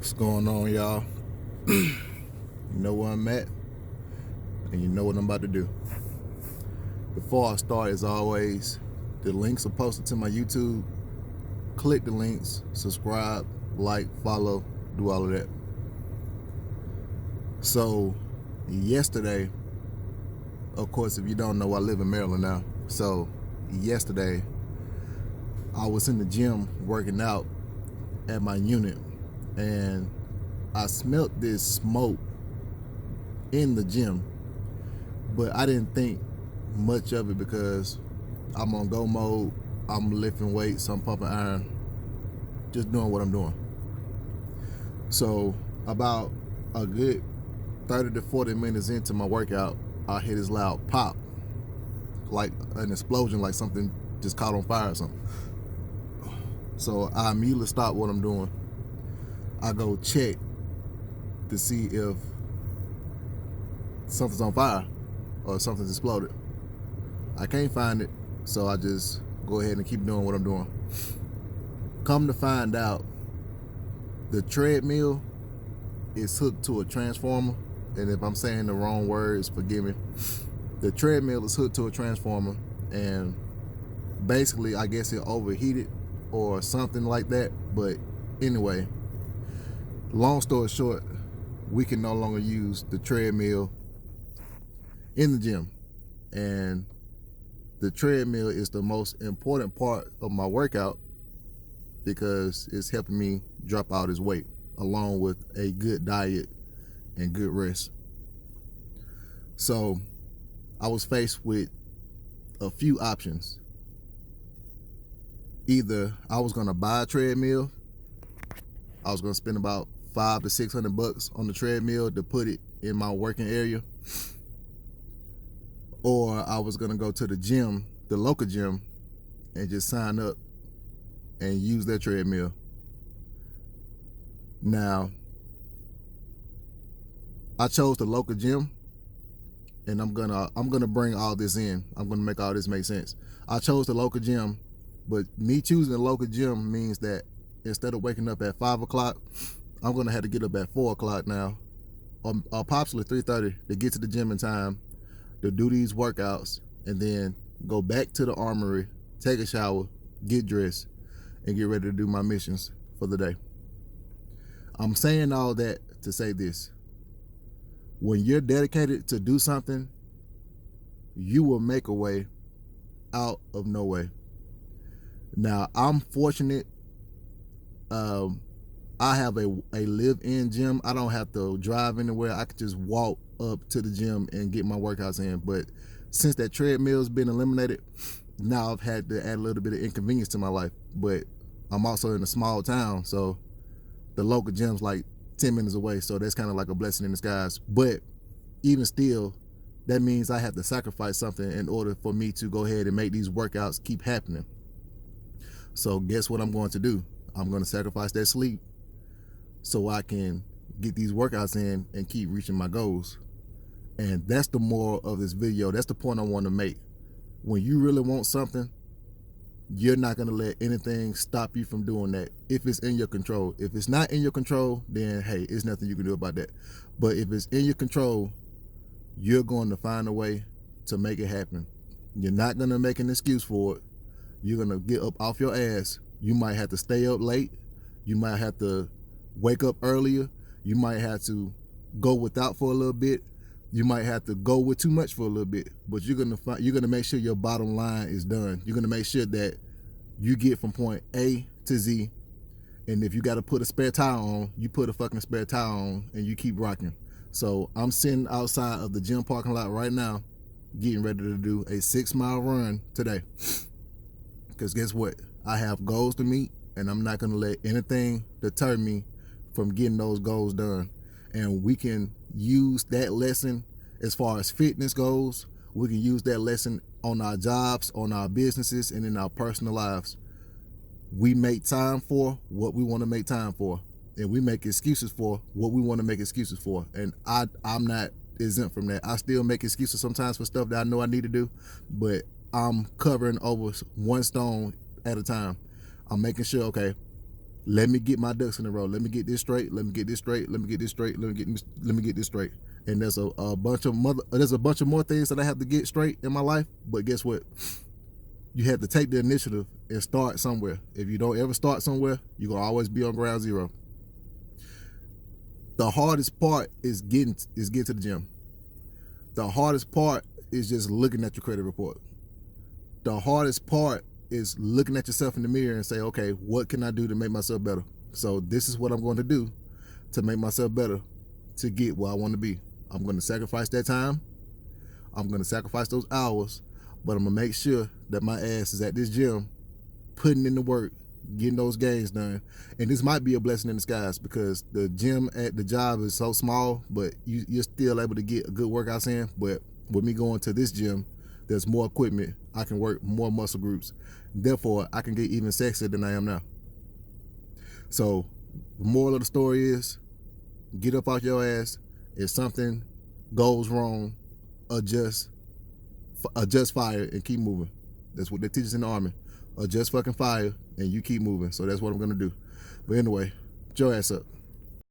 What's going on, y'all? You know where I'm at, and you know what I'm about to do. Before I start, as always, the links are posted to my YouTube. Click the links, subscribe, like, follow, do all of that. So, yesterday, of course, if you don't know, I live in Maryland now. So, yesterday, I was in the gym working out at my unit, and I smelt this smoke in the gym, but I didn't think much of it because I'm on go mode. I'm lifting weights, I'm pumping iron, just doing what I'm doing. So about a good 30 to 40 minutes into my workout, I hear this loud pop, like an explosion, like something just caught on fire or something. So I immediately stop what I'm doing. I go check to see if something's on fire or something's exploded. I can't find it, so I just go ahead and keep doing what I'm doing. Come to find out, the treadmill is hooked to a transformer, and if I'm saying the wrong words, forgive me. The treadmill is hooked to a transformer, and basically I guess it overheated or something like that. But anyway, long story short, we can no longer use the treadmill in the gym, and the treadmill is the most important part of my workout because it's helping me drop all this weight along with a good diet and good rest. So I was faced with a few options. Either I was gonna buy a treadmill, I was gonna spend about $500 to $600 on the treadmill to put it in my working area, or I was gonna go to the gym, the local gym, and just sign up and use that treadmill. Now, I chose the local gym, and I'm gonna bring all this in. I'm gonna make all this make sense. I chose the local gym, but me choosing the local gym means that instead of waking up at 5 o'clock, I'm gonna have to get up at 4 o'clock now, or possibly 3:30 to get to the gym in time to do these workouts, and then go back to the armory, take a shower, get dressed, and get ready to do my missions for the day. I'm saying all that to say this. When you're dedicated to do something, you will make a way out of no way. Now, I'm fortunate. I have a live-in gym. I don't have to drive anywhere. I can just walk up to the gym and get my workouts in. But since that treadmill's been eliminated, now I've had to add a little bit of inconvenience to my life. But I'm also in a small town, so the local gym's like 10 minutes away, so that's kind of like a blessing in disguise. But even still, that means I have to sacrifice something in order for me to go ahead and make these workouts keep happening. So guess what I'm going to do? I'm going to sacrifice that sleep so I can get these workouts in and keep reaching my goals. And that's the moral of this video. That's the point I want to make. When you really want something, you're not going to let anything stop you from doing that if it's in your control. If it's not in your control, then hey, there's nothing you can do about that. But if it's in your control, you're going to find a way to make it happen. You're not going to make an excuse for it. You're going to get up off your ass. You might have to stay up late. You might have to wake up earlier. You might have to go without for a little bit. You might have to go with too much for a little bit, but you're gonna make sure your bottom line is done. You're gonna make sure that you get from point A to Z, and if you got to put a spare tire on, you put a fucking spare tire on, and you keep rocking. So I'm sitting outside of the gym parking lot right now, getting ready to do a 6-mile run today. Because guess what? I have goals to meet, and I'm not gonna let anything deter me from getting those goals done. And we can use that lesson as far as fitness goes. We can use that lesson on our jobs, on our businesses, and in our personal lives. We make time for what we want to make time for, and we make excuses for what we want to make excuses for. And I'm not exempt from that. I still make excuses sometimes for stuff that I know I need to do, but I'm covering over one stone at a time. I'm making sure, okay, Let me get my ducks in a row. Let me get this straight. Let me get this straight. Let me get this straight. Let me get this straight. And there's a bunch of more things that I have to get straight in my life. But guess what? You have to take the initiative and start somewhere. If you don't ever start somewhere, you're gonna always be on ground zero. The hardest part is getting to the gym. The hardest part is just looking at your credit report. The hardest part is looking at yourself in the mirror and say, okay, what can I do to make myself better? So this is what I'm going to do to make myself better, to get where I want to be. I'm going to sacrifice that time. I'm going to sacrifice those hours, but I'm going to make sure that my ass is at this gym, putting in the work, getting those gains done. And this might be a blessing in disguise, because the gym at the job is so small, but you're still able to get a good workouts in. But with me going to this gym, there's more equipment. I can work more muscle groups. Therefore, I can get even sexier than I am now. So the moral of the story is, get up off your ass. If something goes wrong, adjust fire and keep moving. That's what they teach us in the Army. Adjust fucking fire and you keep moving. So that's what I'm gonna do. But anyway, get your ass up.